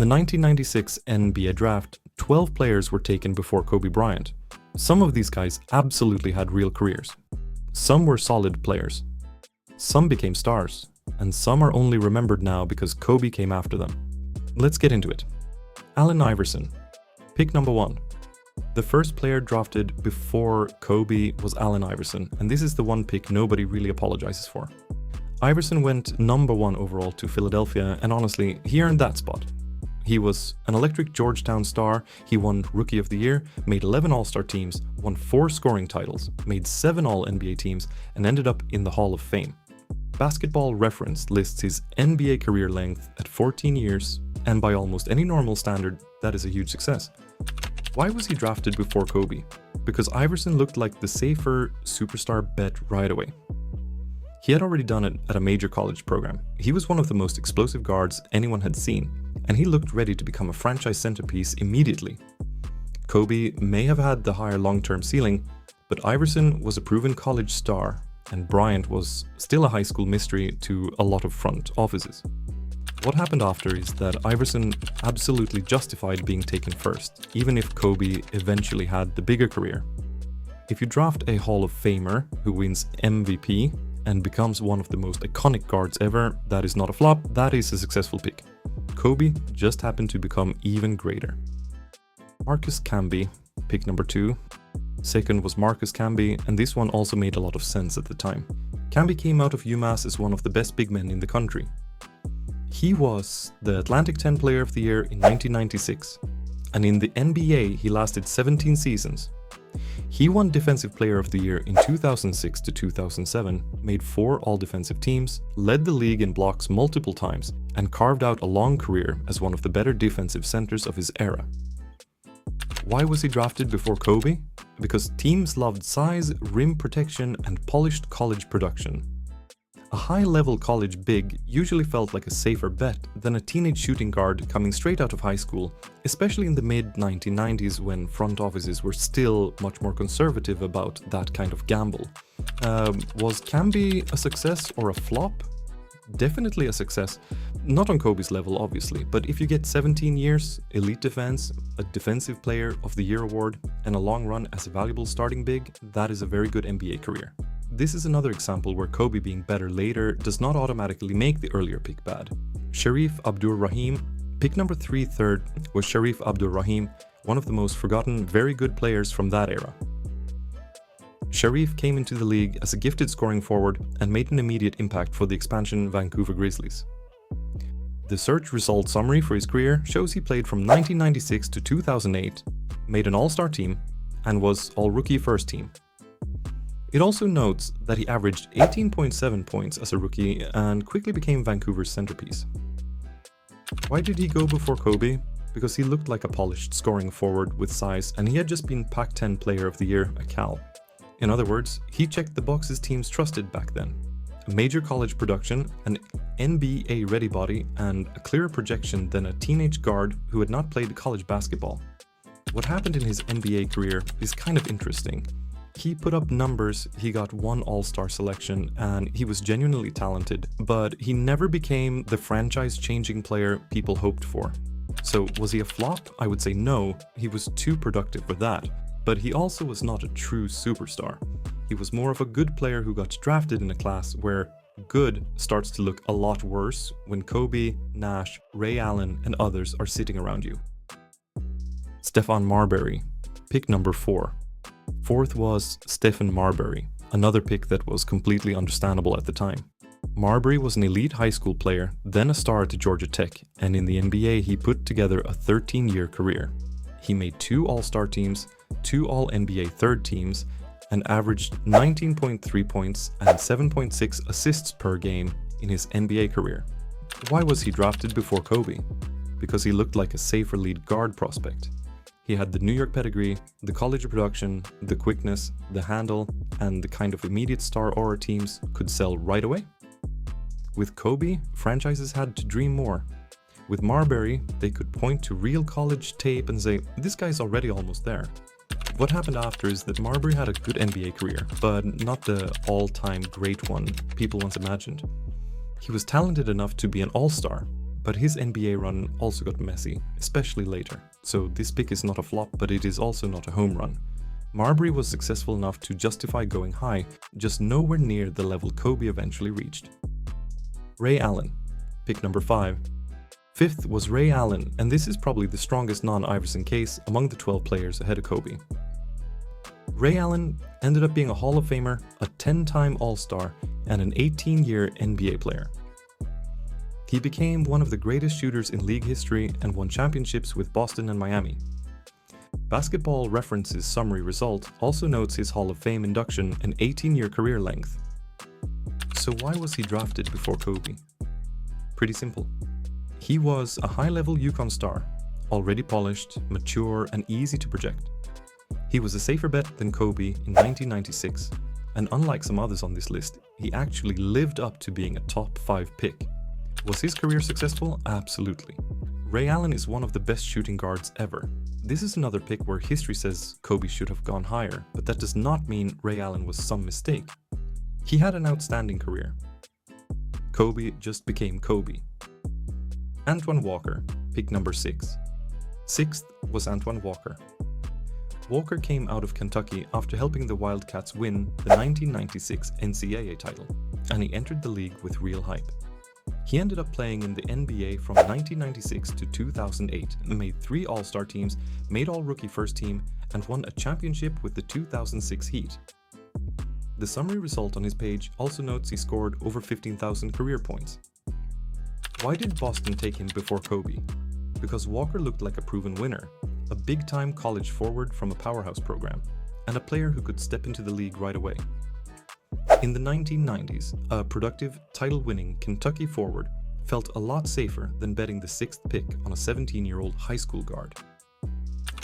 the 1996 NBA draft, 12 players were taken before Kobe Bryant. Some of these guys absolutely had real careers. Some were solid players. Some became stars, and some are only remembered now because Kobe came after them. Let's get into it. Allen Iverson, pick number 1. The first player drafted before Kobe was Allen Iverson, and this is the one pick nobody really apologizes for. Iverson went number 1 overall to Philadelphia, and honestly, he earned that spot. He was an electric Georgetown star, he won Rookie of the Year, made 11 All-Star teams, won 4 scoring titles, made 7 All-NBA teams, and ended up in the Hall of Fame. Basketball Reference lists his NBA career length at 14 years, and by almost any normal standard, that is a huge success. Why was he drafted before Kobe? Because Iverson looked like the safer superstar bet right away. He had already done it at a major college program. He was one of the most explosive guards anyone had seen, and he looked ready to become a franchise centerpiece immediately. Kobe may have had the higher long-term ceiling, but Iverson was a proven college star, and Bryant was still a high school mystery to a lot of front offices. What happened after is that Iverson absolutely justified being taken first, even if Kobe eventually had the bigger career. If you draft a Hall of Famer who wins MVP and becomes one of the most iconic guards ever, that is not a flop, that is a successful pick. Kobe just happened to become even greater. Marcus Camby, pick number 2. Second was Marcus Camby, and this one also made a lot of sense at the time. Camby came out of UMass as one of the best big men in the country. He was the Atlantic 10 Player of the Year in 1996, and in the NBA he lasted 17 seasons. He won Defensive Player of the Year in 2006 to 2007, made 4 All-Defensive teams, led the league in blocks multiple times, and carved out a long career as one of the better defensive centers of his era. Why was he drafted before Kobe? Because teams loved size, rim protection, and polished college production. A high-level college big usually felt like a safer bet than a teenage shooting guard coming straight out of high school, especially in the mid-1990s when front offices were still much more conservative about that kind of gamble. Was Camby a success or a flop? Definitely a success. Not on Kobe's level, obviously, but if you get 17 years, elite defense, a Defensive Player of the Year award, and a long run as a valuable starting big, that is a very good NBA career. This is another example where Kobe being better later does not automatically make the earlier pick bad. Shareef Abdur-Rahim, pick number 3 third was Shareef Abdur-Rahim, one of the most forgotten, very good players from that era. Shareef came into the league as a gifted scoring forward and made an immediate impact for the expansion Vancouver Grizzlies. The search result summary for his career shows he played from 1996 to 2008, made an All-Star team, and was All-Rookie First Team. It also notes that he averaged 18.7 points as a rookie and quickly became Vancouver's centerpiece. Why did he go before Kobe? Because he looked like a polished scoring forward with size, and he had just been Pac-10 Player of the Year at Cal. In other words, he checked the boxes teams trusted back then. A major college production, an NBA-ready body, and a clearer projection than a teenage guard who had not played college basketball. What happened in his NBA career is kind of interesting. He put up numbers, he got 1 All-Star selection, and he was genuinely talented, but he never became the franchise-changing player people hoped for. So was he a flop? I would say no, he was too productive for that, but he also was not a true superstar. He was more of a good player who got drafted in a class where good starts to look a lot worse when Kobe, Nash, Ray Allen, and others are sitting around you. Stephon Marbury, pick number 4. Fourth was Stephon Marbury, another pick that was completely understandable at the time. Marbury was an elite high school player, then a star at Georgia Tech, and in the NBA he put together a 13-year career. He made 2 All-Star teams, 2 All-NBA third teams, and averaged 19.3 points and 7.6 assists per game in his NBA career. Why was he drafted before Kobe? Because he looked like a safer lead guard prospect. He had the New York pedigree, the college production, the quickness, the handle, and the kind of immediate star aura teams could sell right away. With Kobe, franchises had to dream more. With Marbury, they could point to real college tape and say, this guy's already almost there. What happened after is that Marbury had a good NBA career, but not the all-time great one people once imagined. He was talented enough to be an all-star, But his NBA run also got messy, especially later. So this pick is not a flop, but it is also not a home run. Marbury was successful enough to justify going high, just nowhere near the level Kobe eventually reached. Ray Allen, pick number 5. Fifth was Ray Allen, and this is probably the strongest non-Iverson case among the 12 players ahead of Kobe. Ray Allen ended up being a Hall of Famer, a 10-time All-Star, and an 18-year NBA player. He became one of the greatest shooters in league history and won championships with Boston and Miami. Basketball Reference's summary result also notes his Hall of Fame induction and 18-year career length. So why was he drafted before Kobe? Pretty simple. He was a high-level UConn star, already polished, mature, and easy to project. He was a safer bet than Kobe in 1996, and unlike some others on this list, he actually lived up to being a top 5 pick. Was his career successful? Absolutely. Ray Allen is one of the best shooting guards ever. This is another pick where history says Kobe should have gone higher, but that does not mean Ray Allen was some mistake. He had an outstanding career. Kobe just became Kobe. Antoine Walker, pick number 6. Sixth was Antoine Walker. Walker came out of Kentucky after helping the Wildcats win the 1996 NCAA title, and he entered the league with real hype. He ended up playing in the NBA from 1996 to 2008 and made 3 All-Star teams, made All-Rookie First Team, and won a championship with the 2006 Heat. The summary result on his page also notes he scored over 15,000 career points. Why did Boston take him before Kobe? Because Walker looked like a proven winner, a big-time college forward from a powerhouse program, and a player who could step into the league right away. In the 1990s, a productive, title-winning Kentucky forward felt a lot safer than betting the 6th pick on a 17-year-old high school guard.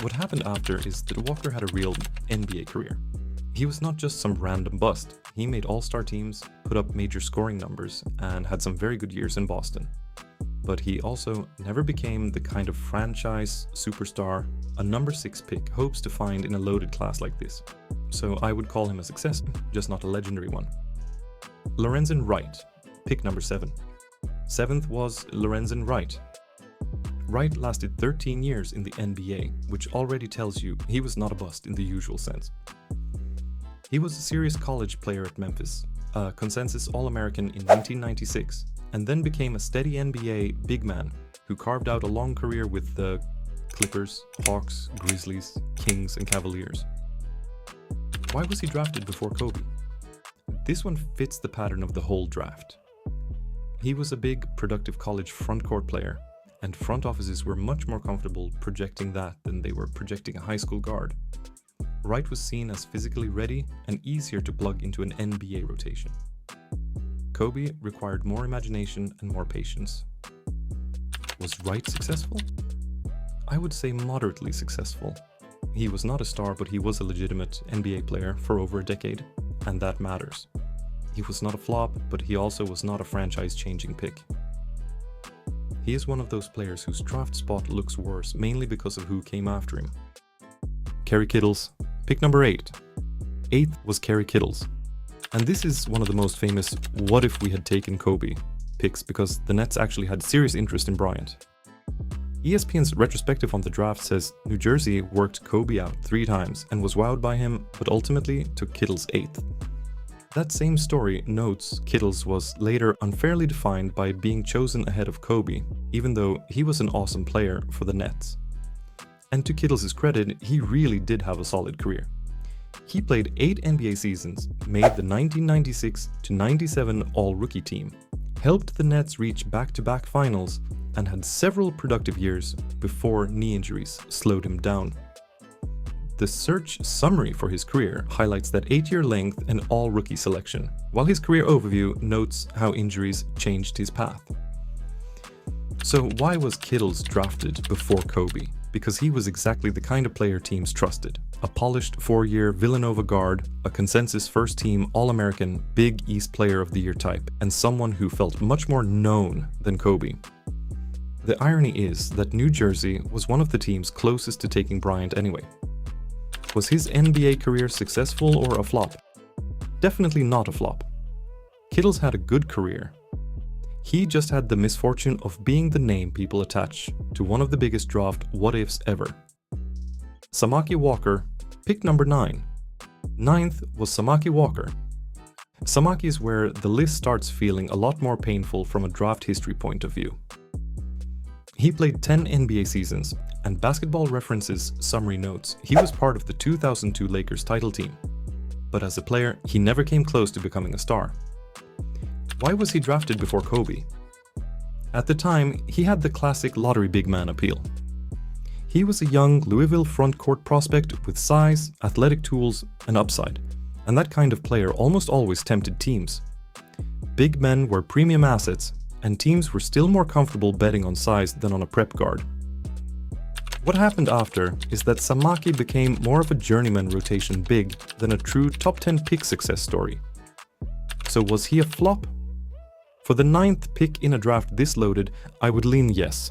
What happened after is that Walker had a real NBA career. He was not just some random bust. He made all-star teams, put up major scoring numbers, and had some very good years in Boston. But he also never became the kind of franchise superstar a number 6 pick hopes to find in a loaded class like this. So I would call him a success, just not a legendary one. Lorenzen Wright, pick number 7. 7th was Lorenzen Wright. Wright lasted 13 years in the NBA, which already tells you he was not a bust in the usual sense. He was a serious college player at Memphis, a consensus All-American in 1996, and then became a steady NBA big man who carved out a long career with the Clippers, Hawks, Grizzlies, Kings, and Cavaliers. Why was he drafted before Kobe? This one fits the pattern of the whole draft. He was a big, productive college front-court player, and front offices were much more comfortable projecting that than they were projecting a high school guard. Wright was seen as physically ready and easier to plug into an NBA rotation. Kobe required more imagination and more patience. Was Wright successful? I would say moderately successful. He was not a star, but he was a legitimate NBA player for over a decade, and that matters. He was not a flop, but he also was not a franchise-changing pick. He is one of those players whose draft spot looks worse mainly because of who came after him. Kerry Kittles, pick number 8. 8th was Kerry Kittles. And this is one of the most famous "what if we had taken Kobe" picks because the Nets actually had serious interest in Bryant. ESPN's retrospective on the draft says New Jersey worked Kobe out 3 times and was wowed by him, but ultimately took Kittles 8th. That same story notes Kittles was later unfairly defined by being chosen ahead of Kobe, even though he was an awesome player for the Nets. And to Kittles' credit, he really did have a solid career. He played 8 NBA seasons, made the 1996-97 All-Rookie team, helped the Nets reach back-to-back finals, and had several productive years before knee injuries slowed him down. The search summary for his career highlights that 8-year length and All-Rookie selection, while his career overview notes how injuries changed his path. So why was Kittles drafted before Kobe? Because he was exactly the kind of player teams trusted. A polished 4-year Villanova guard, a consensus first-team All-American Big East Player of the Year type, and someone who felt much more known than Kobe. The irony is that New Jersey was one of the teams closest to taking Bryant anyway. Was his NBA career successful or a flop? Definitely not a flop. Kittles had a good career. He just had the misfortune of being the name people attach to one of the biggest draft what-ifs ever. Samaki Walker, pick number 9. Ninth was Samaki Walker. Samaki is where the list starts feeling a lot more painful from a draft history point of view. He played 10 NBA seasons, and Basketball Reference's summary notes he was part of the 2002 Lakers title team. But as a player, he never came close to becoming a star. Why was he drafted before Kobe? At the time, he had the classic lottery big man appeal. He was a young Louisville front-court prospect with size, athletic tools, and upside, and that kind of player almost always tempted teams. Big men were premium assets, and teams were still more comfortable betting on size than on a prep guard. What happened after is that Samaki became more of a journeyman rotation big than a true top 10 pick success story. So was he a flop? For the 9th pick in a draft this loaded, I would lean yes.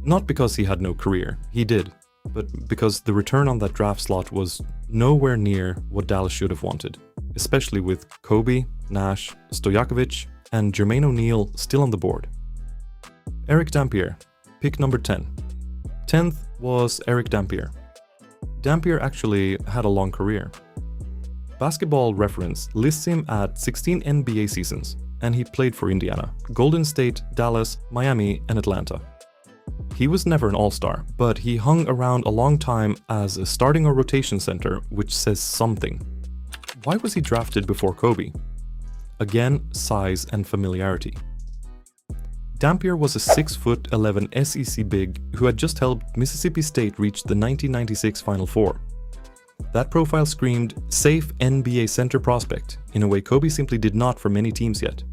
Not because he had no career, he did, but because the return on that draft slot was nowhere near what Dallas should have wanted, especially with Kobe, Nash, Stojakovic, and Jermaine O'Neal still on the board. Erick Dampier, pick number 10. 10th was Erick Dampier. Dampier actually had a long career. Basketball Reference lists him at 16 NBA seasons, and he played for Indiana, Golden State, Dallas, Miami, and Atlanta. He was never an all-star, but he hung around a long time as a starting or rotation center, which says something. Why was he drafted before Kobe? Again, size and familiarity. Dampier was a 6'11" SEC big who had just helped Mississippi State reach the 1996 Final Four. That profile screamed safe NBA center prospect in a way Kobe simply did not for many teams yet.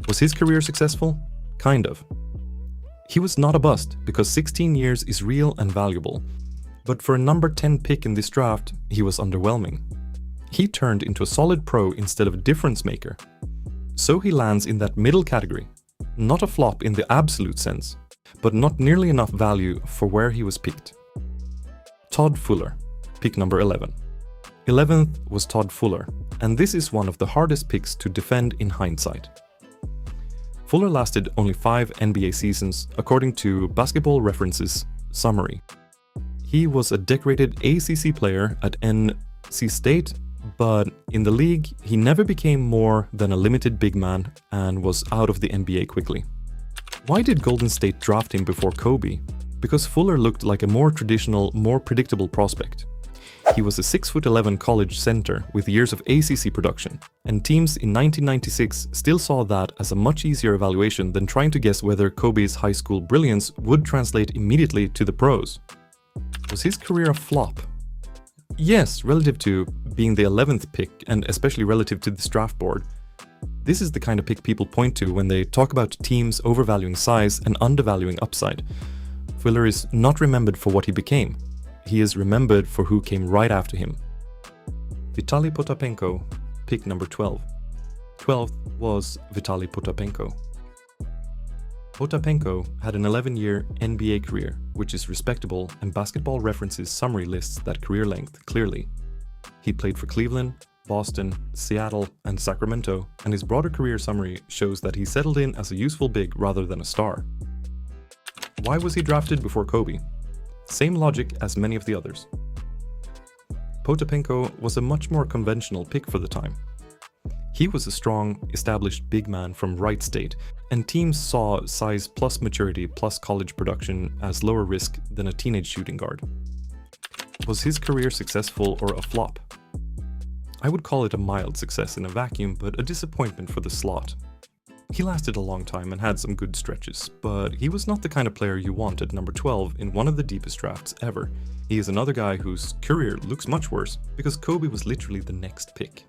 Was his career successful? Kind of. He was not a bust because 16 years is real and valuable, but for a number 10 pick in this draft, he was underwhelming. He turned into a solid pro instead of a difference maker. So he lands in that middle category. Not a flop in the absolute sense, but not nearly enough value for where he was picked. Todd Fuller, pick number 11. 11th was Todd Fuller, and this is one of the hardest picks to defend in hindsight. Fuller lasted only 5 NBA seasons, according to Basketball Reference's summary. He was a decorated ACC player at NC State, but in the league, he never became more than a limited big man and was out of the NBA quickly. Why did Golden State draft him before Kobe? Because Fuller looked like a more traditional, more predictable prospect. He was a 6'11" college center with years of ACC production, and teams in 1996 still saw that as a much easier evaluation than trying to guess whether Kobe's high school brilliance would translate immediately to the pros. Was his career a flop? Yes, relative to being the 11th pick, and especially relative to this draft board. This is the kind of pick people point to when they talk about teams overvaluing size and undervaluing upside. Fuller is not remembered for what he became. He is remembered for who came right after him. Vitaly Potapenko, pick number 12. 12th was Vitaly Potapenko. Potapenko had an 11-year NBA career, which is respectable, and Basketball Reference's summary lists that career length clearly. He played for Cleveland, Boston, Seattle, and Sacramento, and his broader career summary shows that he settled in as a useful big rather than a star. Why was he drafted before Kobe? Same logic as many of the others. Potapenko was a much more conventional pick for the time. He was a strong, established big man from Wright State, and teams saw size plus maturity plus college production as lower risk than a teenage shooting guard. Was his career successful or a flop? I would call it a mild success in a vacuum, but a disappointment for the slot. He lasted a long time and had some good stretches, but he was not the kind of player you want at number 12 in one of the deepest drafts ever. He is another guy whose career looks much worse because Kobe was literally the next pick.